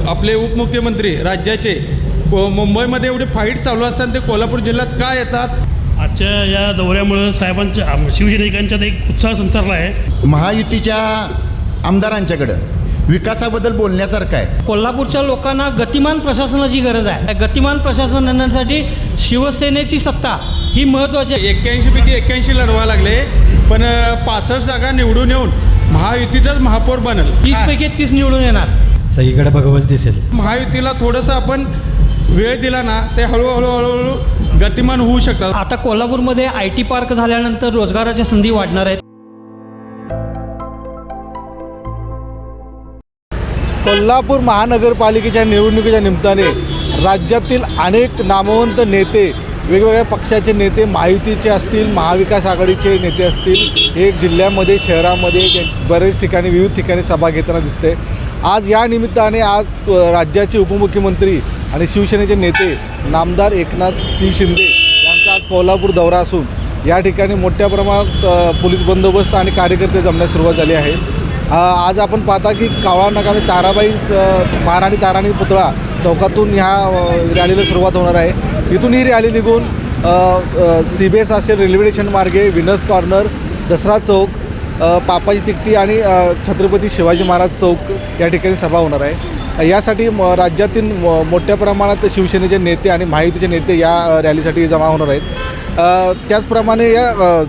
आपले उपमुख्यमंत्री राज्याचे मुंबईमध्ये एवढी फाईट चालू असताना ते कोल्हापूर जिल्ह्यात का येतात? आजच्या या दौऱ्यामुळं साहेबांच्या शिवसैनिकांच्यात एक उत्साह संचारला आहे. महायुतीच्या आमदारांच्याकडं विकासाबद्दल बोलण्यासारखं आहे. कोल्हापूरच्या लोकांना गतिमान प्रशासनाची गरज आहे. गतिमान प्रशासन आणण्यासाठी शिवसेनेची सत्ता ही महत्त्वाची आहे. 81 पैकी 81 लढवा लागले, पण 65 जागा निवडून येऊन महायुतीचाच महापौर बनल. 30 पैकी 30 निवडून येणार. सगळीकडे भगवच दिसेल. महायुतीला थोडंसं आपण वेळ दिला ना, ते हळूहळू गतिमान होऊ शकतात. आता कोल्हापूरमध्ये IT पार्क झाल्यानंतर रोजगाराच्या संधी वाढणार आहेत. कोल्हापूर महानगरपालिकेच्या निवडणुकीच्या निमित्ताने राज्यातील अनेक नामवंत नेते, वेगवेगळ्या पक्षाचे नेते, महायुतीचे असतील, महाविकास आघाडीचे नेते असतील, हे जिल्ह्यामध्ये शहरामध्ये बरेच ठिकाणी विविध ठिकाणी सभा घेताना दिसते. आज या निमित्ताने आज राज्याचे उपमुख्यमंत्री आणि शिवसेनेचे नेते नामदार एकनाथ शिंदे यांचा आज कोल्हापूर दौरा असून या ठिकाणी मोठ्या प्रमाणात पोलीस बंदोबस्त आणि कार्यकर्ते जमण्यास सुरुवात झाली आहे. आज आपण पाहता की कावळा नकामी ताराबाई महाराणी ताराणी पुतळा चौकातून ह्या रॅलीला सुरुवात होणार आहे. इथून ही रॅली निघून CBS असेल, रेल्वे स्टेशन मार्गे विनस कॉर्नर, दसरा चौक, पापाची तिकटी आणि छत्रपती शिवाजी महाराज चौक या ठिकाणी सभा होणार आहे. यासाठी राज्यातील मोठ्या प्रमाणात शिवसेनेचे नेते आणि महायुतीचे नेते या रॅलीसाठी जमा होणार आहेत. त्याचप्रमाणे या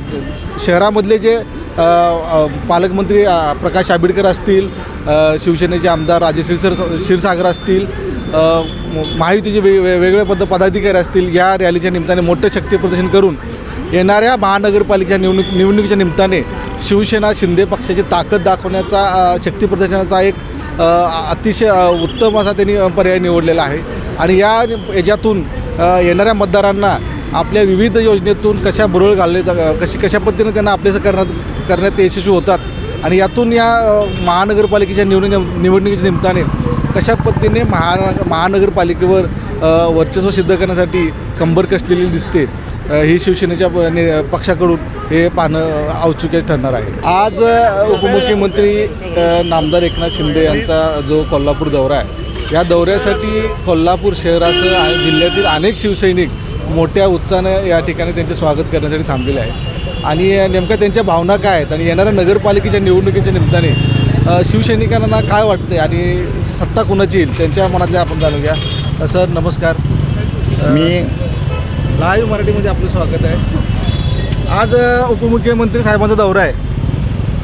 शहरामधले जे पालकमंत्री प्रकाश आंबेडकर असतील, शिवसेनेचे आमदार राजेश्री क्षीरसागर असतील, महायुतीचे वेगवेगळे पदाधिकारी असतील, या रॅलीच्या निमित्ताने मोठं शक्ती प्रदर्शन करून येणाऱ्या महानगरपालिकेच्या निवडणुकीच्या निमित्ताने शिवसेना शिंदे पक्षाची ताकद दाखवण्याचा, शक्ती प्रदर्शनाचा एक अतिशय उत्तम असा त्यांनी पर्याय निवडलेला आहे. आणि याच्यातून येणाऱ्या मतदारांना आपल्या विविध योजनेतून कशा बुरळ घालले कशा पद्धतीने त्यांना आपलेसं करण्यात यशस्वी होतात आणि यातून या महानगरपालिकेच्या निवडणुकीच्या निमित्ताने कशा पद्धतीने महानगरपालिकेवर वर्चस्व सिद्ध करण्यासाठी कंबर कसलेली दिसते, ही शिवसेनेच्या पक्षाकडून हे पाहणं औत्सुक्य ठरणार आहे. आज उपमुख्यमंत्री नामदार एकनाथ शिंदे यांचा जो कोल्हापूर दौरा आहे, या दौऱ्यासाठी कोल्हापूर शहरासह आणि जिल्ह्यातील अनेक शिवसैनिक मोठ्या उत्साहानं या ठिकाणी त्यांचे स्वागत करण्यासाठी थांबलेले आहे. आणि नेमक्या त्यांच्या भावना काय आहेत आणि येणाऱ्या नगरपालिकेच्या निवडणुकीच्या निमित्ताने शिवसैनिकांना काय वाटते आणि सत्ता कुणाची येईल त्यांच्या मनातले आपण जाणून घ्या. सर नमस्कार, मी लाईव्ह मराठीमध्ये आपलं स्वागत आहे. आज उपमुख्यमंत्री साहेबांचा दौरा आहे,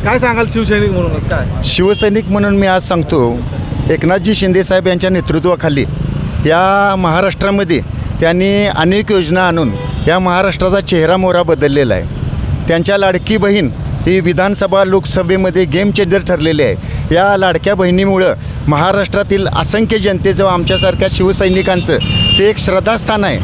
काय सांगाल शिवसैनिक म्हणूनच? काय शिवसैनिक म्हणून मी आज सांगतो, एकनाथजी शिंदेसाहेब यांच्या नेतृत्वाखाली या महाराष्ट्रामध्ये त्यांनी अनेक योजना आणून या महाराष्ट्राचा चेहरा मोहरा बदललेला आहे. त्यांच्या लाडकी बहीण ही विधानसभा लोकसभेमध्ये गेम चेंजर ठरलेली आहे. या लाडक्या बहिणीमुळं महाराष्ट्रातील असंख्य जनतेचं, आमच्यासारख्या शिवसैनिकांचं ते एक श्रद्धास्थान आहे.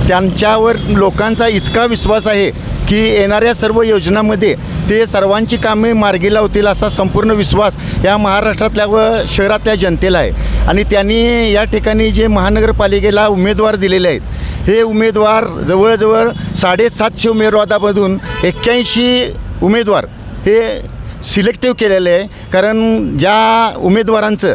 त्यांच्यावर लोकांचा इतका विश्वास आहे की येणाऱ्या सर्व योजनांमध्ये ते सर्वांची कामे मार्गी लावतील असा संपूर्ण विश्वास या महाराष्ट्रातल्या व शहरातल्या जनतेला आहे. आणि त्यांनी या ठिकाणी जे महानगरपालिकेला उमेदवार दिलेले आहेत, हे उमेदवार जवळजवळ 750 उमेदवारामधून 81 उमेदवार हे सिलेक्टिव्ह केलेले आहे. कारण ज्या उमेदवारांचं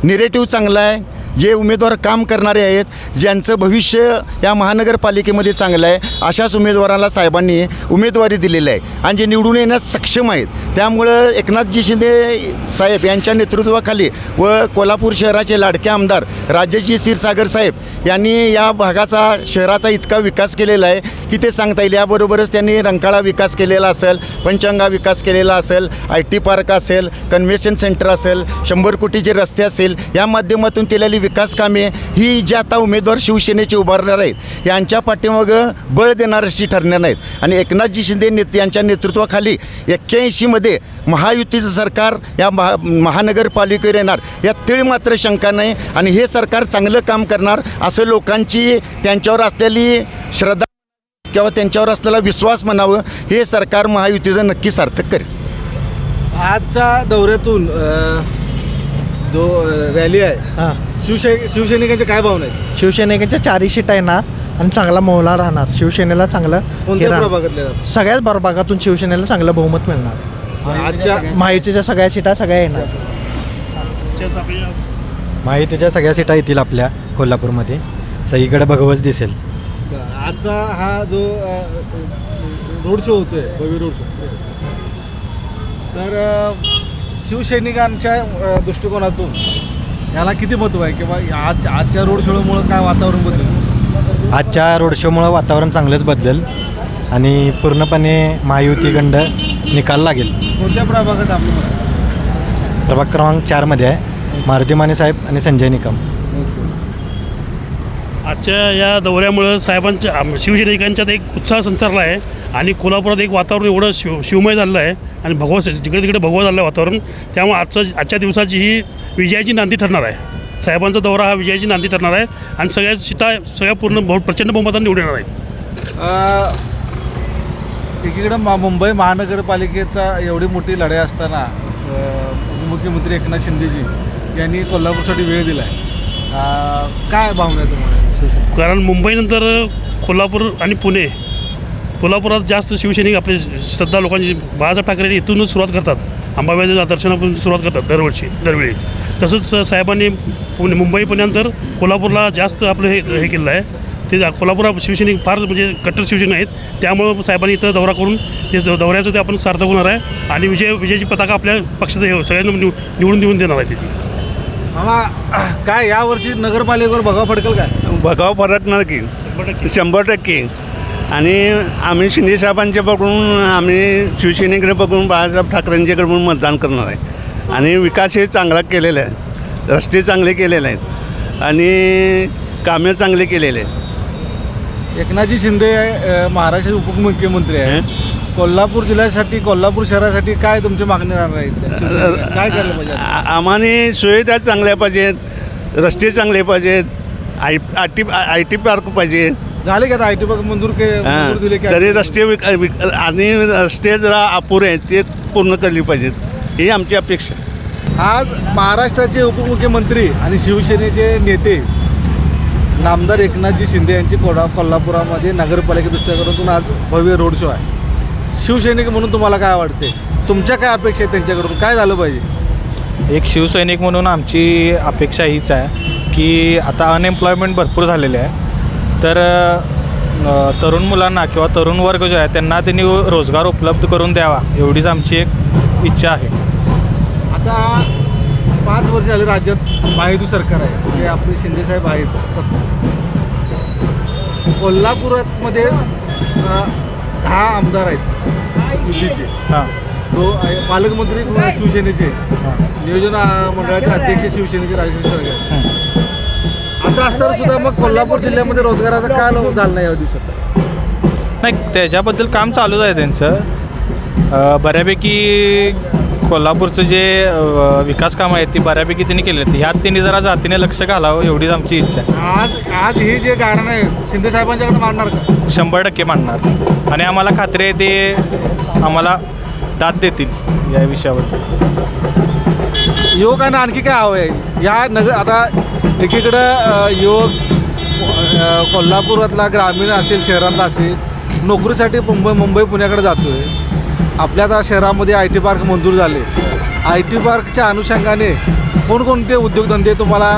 निरेटिव्ह चांगलं आहे, जे उमेदवार काम करणारे आहेत, ज्यांचं भविष्य या महानगरपालिकेमध्ये चांगलं आहे, अशाच उमेदवाराला साहेबांनी उमेदवारी दिलेली आहे आणि जे निवडून येण्यास सक्षम आहेत. त्यामुळं एकनाथजी शिंदे साहेब यांच्या नेतृत्वाखाली व कोल्हापूर शहराचे लाडके आमदार राजेश्री क्षीरसागर साहेब यांनी या भागाचा, शहराचा इतका विकास केलेला आहे की ते सांगता येईल. याबरोबरच त्यांनी रंकाळा विकास केलेला असेल, पंचगंगा विकास केलेला असेल, IT पार्क असेल, कन्व्हेन्शन सेंटर असेल, 100 कोटीचे रस्ते असेल, या माध्यमातून केलेली विकास कामे ही जे आता उमेदवार शिवसेनेचे उभारणार आहेत यांच्या पाठीमागं बळ देणार अशी ठरणार नाहीत. आणि एकनाथजी शिंदे यांच्या नेतृत्वाखाली 81मध्ये महायुतीचं सरकार या महानगरपालिकेवर येणार यात तीळ मात्र शंका नाही. आणि हे सरकार चांगलं काम करणार असं लोकांची त्यांच्यावर असलेली श्रद्धा किंवा त्यांच्यावर असलेला विश्वास म्हणावं, हे सरकार महायुतीचं नक्की सार्थक करेल. आजच्या दौऱ्यातून जो रॅली आहे, शिवसैनिकांच्या काय भावना आहेत? शिवसैनिकांच्या 4 सीटा येणार आणि चांगला मोहला राहणार. शिवसेनेला चांगलं कोणत्या प्रभागातल्या? सगळ्याच प्रभागातून शिवसेनेला चांगलं बहुमत मिळणार. आजच्या महायुतीच्या सगळ्या सीटा सगळ्या येणार. महायुतीच्या सगळ्या सीटा येतील आपल्या कोल्हापूरमध्ये. सगळीकडे भगवच दिसेल. आजचा हा जो रोड शो होतोय, भव्य रोड शो, तर शिवसैनिकांच्या दृष्टिकोनातून याला किती महत्त्व आहे किंवा आजच्या रोड शोमुळं काय वातावरण बदलेल? आजच्या रोड शोमुळं वातावरण चांगलंच बदलेल आणि पूर्णपणे महायुतीखंड निकाल लागेल. कोणत्या प्रभागात आपलं प्रभाग क्रमांक 4मध्ये आहे मारुती माने साहेब आणि संजय निकम. आजच्या या दौऱ्यामुळं साहेबांच्या शिवसैनिकांच्यात एक उत्साह संचारला आहे आणि कोल्हापुरात एक वातावरण एवढं शिवमय झालेलं आहे आणि जिकडे तिकडे भगवं झालं आहे वातावरण. त्यामुळे आजच्या दिवसाची ही विजयाची नांदी ठरणार आहे. साहेबांचा दौरा हा विजयाची नांदी ठरणार आहे आणि सगळ्या पूर्ण प्रचंड बहुमताने निवडून येणार आहेत. एकीकडं मुंबई महानगरपालिकेचा एवढी मोठी लढाई असताना मुख्यमंत्री एकनाथ शिंदेजी यांनी कोल्हापूरसाठी वेळ दिला आहे. काय भावना आहे तुम्हाला? कारण मुंबईनंतर कोल्हापूर आणि पुणे, कोल्हापुरात जास्त शिवसैनिक आपले श्रद्धा लोकांची बाळासाहेब ठाकरे इथूनच सुरुवात करतात. अंबाबाईच्या दर्शनापासून सुरुवात करतात दरवेळी. तसंच साहेबांनी मुंबई पुण्यानंतर कोल्हापूरला जास्त आपलं हे केलं आहे. ते कोल्हापुरात शिवसैनिक फार म्हणजे कट्टर शिवसैनिक आहेत. त्यामुळं साहेबांनी इथं दौरा करून ते दौऱ्याचं ते आपण सार्थक होणार आहे आणि विजयाची पताका आपल्या पक्षात सगळ्यांना निवडून देऊन आहे त्याची. मामा, काय यावर्षी नगरपालिकेवर भगाव फडकेल काय? भगाव फरकणार की 100%. आणि आम्ही शिंदे साहेबांच्या बघून, आम्ही शिवसेनेकडे बघून, बाळासाहेब ठाकरेंच्याकडे बघून मतदान करणार आहे. आणि विकास हे चांगला केलेला आहे, रस्ते चांगले केलेले आहेत आणि कामे चांगले केलेले आहेत. एकनाथजी शिंदे महाराष्ट्राचे उपमुख्यमंत्री आहेत. कोल्हापूर जिल्ह्यासाठी, कोल्हापूर शहरासाठी काय तुमची मागणी राहणार आहे? काय करायला पाहिजे? आम्हाला सुविधा चांगल्या पाहिजेत, रस्ते चांगले पाहिजेत, आय टी पार्क पाहिजे. झाले का IT पार्क मंजूर दिले की? तरी रस्ते आणि रस्ते जरा अपुरे आहेत, ते पूर्ण केले पाहिजेत, ही आमची अपेक्षा. आज महाराष्ट्राचे उपमुख्यमंत्री आणि शिवसेनेचे नेते नामदार एकनाथजी शिंदे यांची कोल्हापुरामध्ये नगरपालिका दृष्टिकोनातून आज भव्य रोड शो आहे. शिवसैनिक म्हणून तुम्हाला काय वाटते? तुमच्या काय अपेक्षा आहेत त्यांच्याकडून? काय झालं पाहिजे? एक शिवसैनिक म्हणून आमची अपेक्षा हीच आहे की आता अनएम्प्लॉयमेंट भरपूर झालेले आहे. तर तरुण मुलांना किंवा तरुण वर्ग जो आहे त्यांना त्यांनी रोजगार उपलब्ध करून द्यावा, एवढीच आमची एक इच्छा आहे. आता 5 वर्ष झाले राज्यात महायुती सरकार आहे, म्हणजे आपले शिंदेसाहेब आहेत. कोल्हापुरामध्ये 10 आमदार आहेत युतीचे, हां पालकमंत्री शिवसेनेचे, हां नियोजन मंडळाचे अध्यक्ष शिवसेनेचे राजेश सरकार. असं असताना सुद्धा मग कोल्हापूर जिल्ह्यामध्ये रोजगाराचा काय झालं नाही या दिवसात? नाही, त्याच्याबद्दल काम चालूच आहे त्यांचं. बऱ्यापैकी कोल्हापूरचं जे विकास कामं आहेत ती बऱ्यापैकी त्यांनी केली आहेत. ह्यात त्यांनी जरा जातीने लक्ष घालावं एवढीच आमची इच्छा आहे. आज हे जे कारण आहे शिंदे साहेबांच्याकडे मानणार का? 100% मानणार आणि आम्हाला खात्री आहे ते आम्हाला दाद देतील या विषयाबद्दल. युवकांना आणखी काय हवं आहे या आता एकीकडं युवक कोल्हापुरातला ग्रामीण असेल, शहरातला असेल, नोकरीसाठी मुंबई पुण्याकडे जातो आहे. आपल्या आता शहरामध्ये IT पार्क मंजूर झाले. IT पार्कच्या अनुषंगाने कोणकोणते उद्योगधंदे तुम्हाला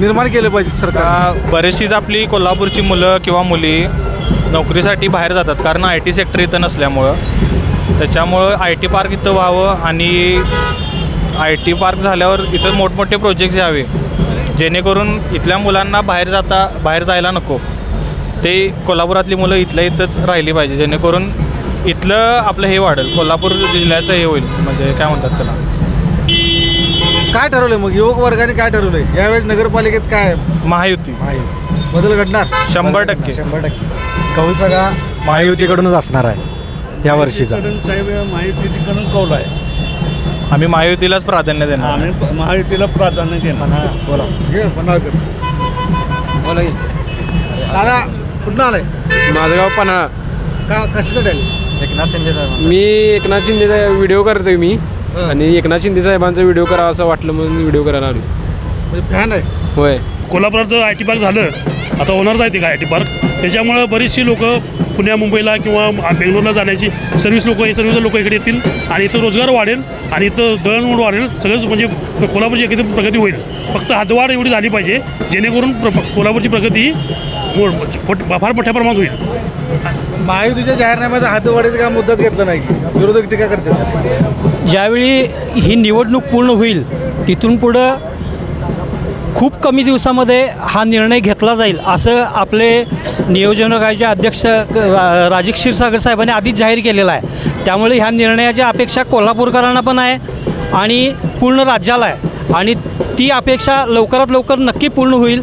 निर्माण केले पाहिजे सरकार? बरेचशीच आपली कोल्हापूरची मुलं किंवा मुली नोकरीसाठी बाहेर जातात कारण IT सेक्टर इथं नसल्यामुळं. त्याच्यामुळं IT पार्क इथं व्हावं आणि IT पार्क झाल्यावर इथं मोठमोठे प्रोजेक्ट्स यावे जेणेकरून इथल्या मुलांना बाहेर जायला नको. ते कोल्हापुरातली मुलं इथल्या इथंच राहिली पाहिजे जेणेकरून इथलं आपलं हे वाढेल, कोल्हापूर जिल्ह्याचं हे होईल, म्हणजे काय म्हणतात त्याला. काय ठरवलं मग युवक वर्गाने काय ठरवलं यावेळेस नगरपालिकेत? काय महायुती बदल घडणार? 100%. कौल सगळा महायुतीकडूनच असणार आहे या वर्षीचा. साहेब महायुतीकडून कौल आहे. आम्ही महायुतीलाच प्राधान्य देणार. आम्ही महायुतीला प्राधान्य देणार. बोला दादा, कुठं आलाय? माझं गाव पन्हाळा. का कशासाठी आले? एकनाथ शिंदे साहेब. मी एकनाथ शिंदेचा व्हिडिओ करतोय मी आणि एकनाथ शिंदे साहेबांचा व्हिडिओ करावा असं वाटलं म्हणून व्हिडिओ करायला आलो. म्हणजे फॅन आहे? होय. कोल्हापुरात IT पार्क झालं आता होणारच आहे ते काय आय टी पार्क. त्याच्यामुळं बरीचशी लोकं पुण्या मुंबईला किंवा बेंगलोरला जाण्याची सर्व्हिस लोक इकडे येतील आणि इथं रोजगार वाढेल आणि इथं दळणवळण वाढेल. सगळंच म्हणजे कोल्हापूरची एकदम प्रगती होईल. फक्त हद्दवाढ एवढी झाली पाहिजे जेणेकरून कोल्हापूरची प्रगती ही फार मोठ्या प्रमाणात होईल. महायुतीच्या जाहीरनाम्यात हद्दवाढीचा काय मुद्दाच घेतला नाही, विरोधक टीका करतात. ज्यावेळी ही निवडणूक पूर्ण होईल तिथून पुढं खूप कमी दिवसामध्ये हा निर्णय घेतला जाईल असं आपले नियोजन आयोगाचे अध्यक्ष राजेश क्षीरसागर साहेबांनी आधीच जाहीर केलेलं आहे. त्यामुळे ह्या निर्णयाची अपेक्षा कोल्हापूरकरांना पण आहे आणि पूर्ण राज्याला आहे आणि ती अपेक्षा लवकरात लवकर नक्की पूर्ण होईल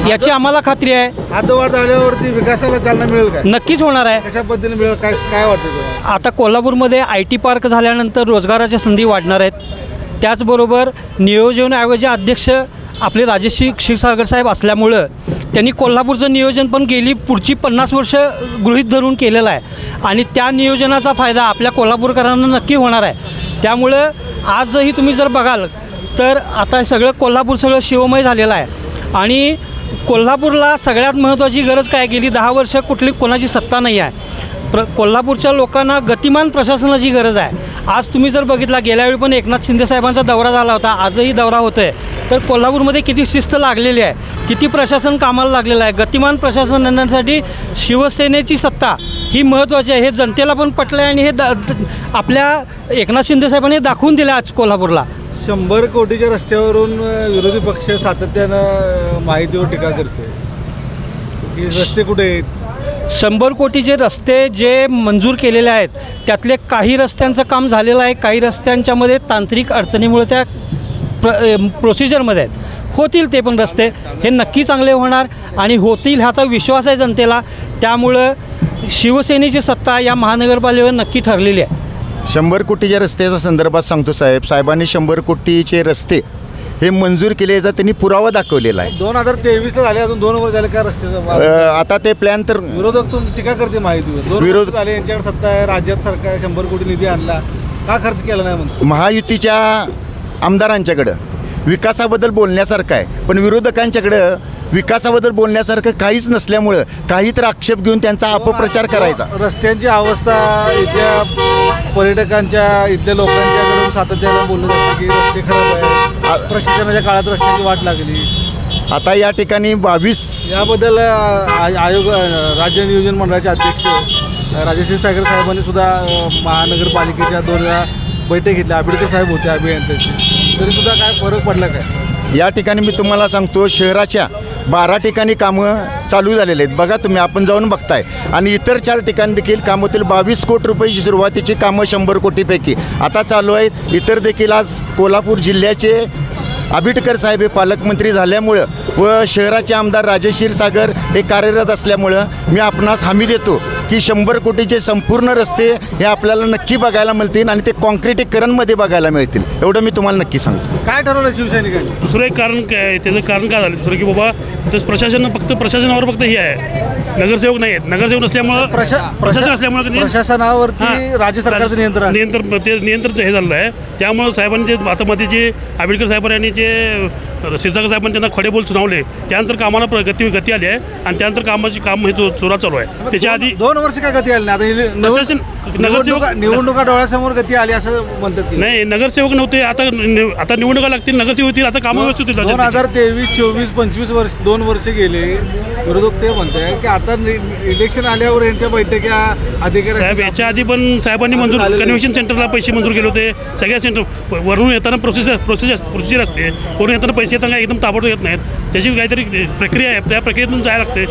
याची आम्हाला खात्री आहे. हद्दवाढ झाल्यावरती विकासाला चालना मिळेल काय? नक्कीच होणार आहे. कशा पद्धतीने मिळेल काय वाटतं तुम्हाला? आता कोल्हापूरमध्ये आय टी पार्क झाल्यानंतर रोजगाराच्या संधी वाढणार आहेत. त्याचबरोबर नियोजन आयोगाचे अध्यक्ष आपले राजेश क्षीरसागर साहेब असल्यामुळं त्यांनी कोल्हापूरचं नियोजन पण गेली पुढची 50 वर्ष गृहीत धरून केलेलं आहे आणि त्या नियोजनाचा फायदा आपल्या कोल्हापूरकरांना नक्की होणार आहे. त्यामुळं आजही तुम्ही जर बघाल तर आता सगळं कोल्हापूर सगळं शिवमय झालेलं आहे आणि कोल्हापूरला सगळ्यात महत्त्वाची गरज काय, गेली 10 वर्ष कोणाची सत्ता नाही आहे. कोल्हापूरच्या लोकांना गतिमान प्रशासनाची गरज आहे. आज तुम्ही जर बघितला गेल्यावेळी पण एकनाथ शिंदे साहेबांचा दौरा झाला होता, आजही दौरा होतो आहे. तर कोल्हापूरमध्ये किती शिस्त लागलेली आहे, किती प्रशासन कामाला लागलेलं आहे. गतिमान प्रशासन आणण्यासाठी शिवसेनेची सत्ता ही महत्त्वाची आहे. हे जनतेला पण पटलं आहे आणि हे आपल्या एकनाथ शिंदे साहेबांनी दाखवून दिलं आज कोल्हापूरला. 100 कोटीच्या रस्त्यावरून विरोधी पक्ष सातत्यानं माहितीवर टीका करते की रस्ते कुठे आहेत. 100 कोटीचे रस्ते जे मंजूर केलेले आहेत त्यातले काही रस्त्यांचं काम झालेलं आहे, काही रस्त्यांच्यामध्ये तांत्रिक अडचणीमुळे त्या प्रोसिजरमध्ये आहेत. होतील ते पण रस्ते, हे नक्की चांगले होणार आणि होतील ह्याचा विश्वास आहे जनतेला. त्यामुळं शिवसेनेची सत्ता या महानगरपालिकेवर नक्की ठरलेली आहे. 100 कोटीच्या रस्त्याच्या संदर्भात सांगतो साहेबांनी 100 कोटीचे रस्ते हे मंजूर केले, याचा त्यांनी पुरावा दाखवलेला आहे. 2023ला झाले, अजून 2 वर्ष झाले काय रस्त्याचं? आता ते प्लॅन तर विरोधक टीका करते माहितीवर. 2 विरोध वर्ष झाले यांच्याकडे सत्ता आहे, राज्यात सरकार 100 कोटी निधी आणला, का खर्च केला नाही म्हणतो. महायुतीच्या आमदारांच्याकडं विकासाबद्दल बोलण्यासारखं आहे, पण विरोधकांच्याकडं विकासाबद्दल बोलण्यासारखं काहीच नसल्यामुळं काही तर आक्षेप घेऊन त्यांचा अपप्रचार करायचा. रस्त्यांची अवस्था इथल्या पर्यटकांच्या, इथल्या लोकांच्याकडून सातत्यानं बोललं जातं की रस्ते खराब आहे, प्रशासनाच्या काळात रस्त्याची वाट लागली. आता या ठिकाणी 22 याबद्दल आयोग राज्य नियोजन मंडळाचे अध्यक्ष राजेश क्षीरसागर साहेबांनी सुद्धा महानगरपालिकेच्या 2 वेळा बैठक घेतली. आंबेडकर साहेब होते अभियंत्याचे, तरी सुद्धा काय फरक पडला काय? या ठिकाणी मी तुम्हाला सांगतो, शहराच्या 12 ठिकाणी कामं चालू झालेले आहेत. बघा तुम्ही, आपण जाऊन बघताय. आणि इतर 4 ठिकाणी देखील कामं होतील. 22 कोटी रुपयाची सुरुवातीची कामं 100 कोटीपैकी आता चालू आहेत. इतर देखील आज कोल्हापूर जिल्ह्याचे आंबेडकर साहेब हे पालकमंत्री झाल्यामुळं व शहराचे आमदार राजेश क्षीरसागर हे कार्यरत असल्यामुळं मी आपणास हमी देतो की 100 कोटीचे संपूर्ण रस्ते हे आपल्याला नक्की बघायला मिळतील आणि ते कॉन्क्रिटीकरणमध्ये बघायला मिळतील, एवढं मी तुम्हाला नक्की सांगतो. काय ठरवलं शिवसैनिकांनी? दुसरं एक कारण काय, त्याचं कारण काय झालं दुसरं की बाबा इथं प्रशासनावर फक्त हे आहे, नगरसेवक नाही आहेत. नगरसेवक नसल्यामुळं प्रशासन असल्यामुळं प्रशासनावरती राज्य सरकारचं नियंत्रण हे झालेलं आहे. त्यामुळं साहेबांनी जे आता मध्ये जे आंबेडकर साहेबांनी जे क्षीरसागर साहेबांनी त्यांना खडेबोल सुनावले, त्यानंतर कामाला गती आली आहे आणि त्यानंतर काम हे जोरात चालू आहे. त्याच्या आधी 2 वर्ष काय गती आली नाही? आता निवडणुका डोळ्यासमोर गती आली असं म्हणतात की नाही, नगरसेवक नव्हते, आता निवडणुका लागतील, नगरसेवक होतील, आता कामं व्यवस्थित होतील. 2023, 24, 25 वर्ष 2 वर्ष गेले. विरोधक ते म्हणताय की आता इलेक्शन आल्यावर यांच्या बैठक्या अधिकारी साहेब याच्या आधी पण साहेबांनी कन्व्हेन्शन सेंटरला पैसे मंजूर केले होते. सगळ्या सेंटर वरून येताना प्रोसिजर असते, वरून येताना पैसे येताना एकदम ताबडतोब येत नाहीत. त्याची काहीतरी प्रक्रिया आहे, त्या प्रक्रियेतून जायला लागते.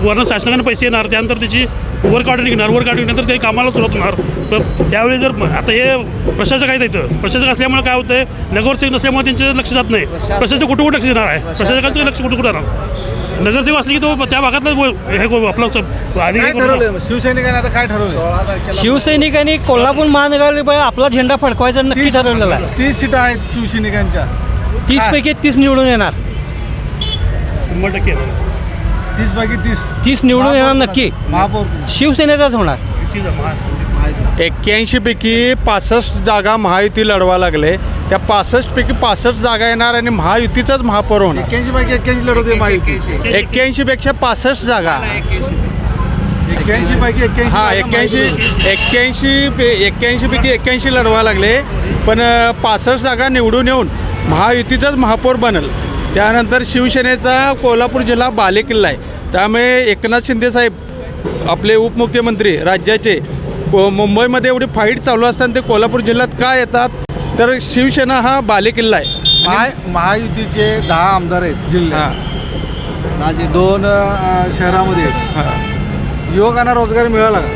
वरून शासनाने पैसे येणार, त्यानंतर त्याची वर्क ऑर्डर निघणार, वर्क ऑर्डर नंतर काही कामाला सुरुवात होणार. तर त्यावेळी जर आता हे प्रशासक आहेत, इथं प्रशासक असल्यामुळे काय होतं, नगरसेवक नसल्यामुळे त्यांचं लक्ष जात नाही. प्रशासक कुठं लक्ष देणार आहे, प्रशासकांचं लक्ष कुठं जाणार. नगरसेवक असले की तो त्या भागातलं हे आपलं काय ठरवलं शिवसैनिकांनी? आता काय ठरवलं? शिवसैनिकांनी कोल्हापूर महानगरपालिका आपला झेंडा फडकवायचा नक्की ठरवलेला आहे. 30 सीटा आहेत शिवसैनिकांच्या, 30 पैकी 30 निवडून येणार. 100% 30 पैकी 30 निवडून येणार नक्की. महापौर शिवसेनेचाच होणार. 81 पैकी 65 जागा महायुती लढवा लागले. त्या 65पैकी 65 जागा येणार आणि महायुतीचाच महापौर होणार. 81 पैकी 81 लढवते महायुती. 81पेक्षा 65 जागा. 81 पैकी 81 हां, 81 पैकी 81 लढवा लागले, पण 65 जागा निवडून येऊन महायुतीचाच महापौर बनेल. त्यानंतर शिवसेनेचा कोल्हापूर जिल्हा बालेकिल्ला आहे. त्यामुळे एकनाथ शिंदेसाहेब आपले उपमुख्यमंत्री राज्याचे मुंबईमध्ये एवढी फाईट चालू असताना ते कोल्हापूर जिल्ह्यात का येतात, तर शिवसेना हा बालेकिल्ला आहे. महायुतीचे 10 आमदार आहेत जिल्ह्यात. हां 2 शहरामध्ये. हां. युवकांना रोजगार मिळाला का?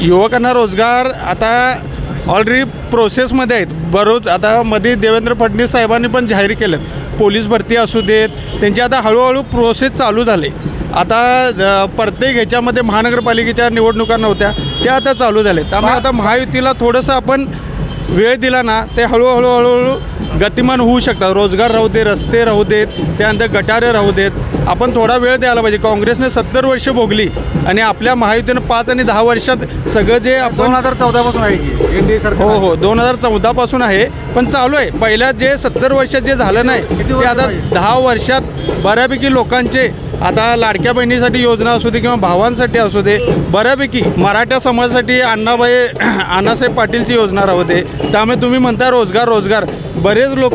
युवकांना रोजगार आता ऑलरेडी प्रोसेसमध्ये आहेत. बरोच आता मध्ये देवेंद्र फडणवीस साहेबांनी पण जाहीर केलं, पोलीस भरती असू देत, त्यांची आता हळूहळू प्रोसेस चालू झाले. आता प्रत्येक ह्याच्यामध्ये महानगरपालिकेच्या निवडणुका नव्हत्या, त्या आता चालू झाले. त्यामुळे आता महायुतीला थोडंसं आपण वेळ दिला ना, ते हळूहळू गतिमान होऊ शकतात. रोजगार राहू दे, रस्ते राहू देत, त्यानंतर गटारे राहू देत, आपण थोडा वेळ द्यायला पाहिजे. काँग्रेसने 70 वर्ष भोगली आणि आपल्या महायुतीनं 5 आणि 10 वर्षात सगळं जे आपण 2014 पासून आहे की एनडीए सरकार? हो 2014 पासून आहे, पण चालू आहे. पहिल्या जे 70 वर्षात जे झालं नाही ते आता 10 वर्षात बऱ्यापैकी लोकांचे, आता लाडक्या बहिणीसाठी योजना असू दे किंवा भावांसाठी असू दे, बऱ्यापैकी मराठा समाजासाठी अण्णासाहेब पाटीलची योजना राहू दे. त्यामुळे तुम्ही म्हणता रोजगार, बरेच लोक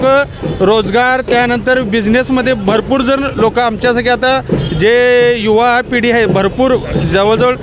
रोजगार, त्यानंतर बिझनेसमध्ये भरपूर जण लोक आमच्यासारखे आता जे युवा पिढी आहे भरपूर, जवळजवळ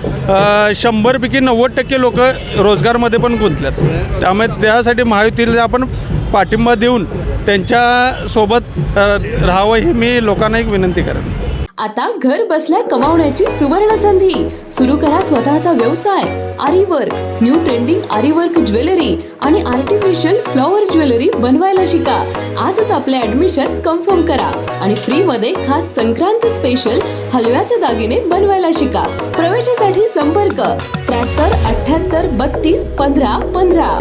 100पैकी 90% लोक रोजगारमध्ये पण गुंतल्यात. त्यामुळे त्यासाठी महायुतीला आपण पाठिंबा देऊन त्यांच्यासोबत राहावं ही मी लोकांना एक विनंती करेन. आता घर बसल्या कमावण्याची सुवर्ण संधी. सुरू करा स्वतःचा व्यवसाय. Aari work, new trending aari work jewellery आणि आर्टिफिशियल फ्लॉवर ज्वेलरी बनवायला शिका. आजच आपले ॲडमिशन कन्फर्म करा आणि फ्रीमध्ये खास संक्रांत स्पेशल हलव्याचे दागिने बनवायला शिका. प्रवेशासाठी संपर्क 73 78 32 15 15.